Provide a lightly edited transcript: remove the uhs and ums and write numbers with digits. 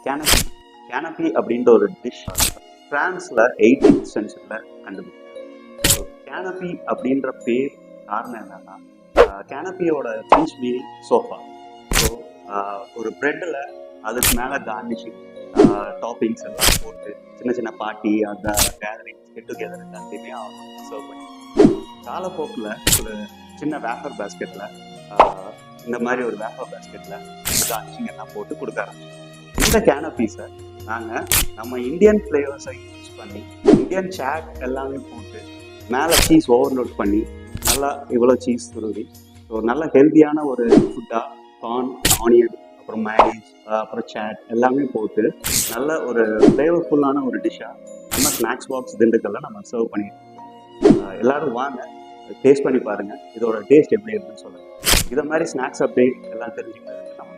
Canopy canopy அப்படின்ற ஒரு dish பிரான்ஸில் 18th சென்ச்சுரியில் கண்டுபிடிச்சாங்க. ஸோ கேனபி அப்படின்ற பேர் காரணம் என்னன்னா, கேனபியோட ஃப்ரெஞ்ச் மீனிங் சோஃபா. ஸோ ஒரு ப்ரெட்டில் அதுக்கு மேலே கார்னிஷிங் டாப்பிங்ஸ் எல்லாம் போட்டு சின்ன சின்ன பார்ட்டி அந்த கேதரிங்ஸ் கெட் டுகெதர் எல்லாத்தையுமே சர்வ் பண்ணி காலப்போக்கில் ஒரு சின்ன வேஃபர் பேஸ்கெட்டில் இந்த மாதிரி ஒரு வேஃபர் பேஸ்கெட்டில் கார்னிஷிங் எல்லாம் போட்டு கொடுக்க ஆரம்பிச்சோம். இந்த கேனபீஸை நாங்கள் நம்ம இந்தியன் ஃப்ளேவர்ஸை யூஸ் பண்ணி இந்தியன் சாட் எல்லாமே போட்டு மேலே சீஸ் ஓவர்லோட் பண்ணி நல்லா இவ்வளோ சீஸ் துருவி ஸோ நல்ல ஹெல்த்தியான ஒரு ஃபுட்டாக கார்ன், ஆனியன், அப்புறம் மேனேஜ், அப்புறம் சாட் எல்லாமே போட்டு நல்ல ஒரு ஃப்ளேவர்ஃபுல்லான ஒரு டிஷ்ஷாக நம்ம ஸ்நாக்ஸ் பாக்ஸ் திண்டுக்கல்ல நம்ம சர்வ் பண்ணியிருக்கோம். எல்லோரும் வாங்க டேஸ்ட் பண்ணி பாருங்கள், இதோட டேஸ்ட் எப்படி இருக்குன்னு சொல்லுங்கள். இதை மாதிரி ஸ்நாக்ஸ் அப்டேட் எல்லாம் தெரிஞ்சுக்கிறது நம்ம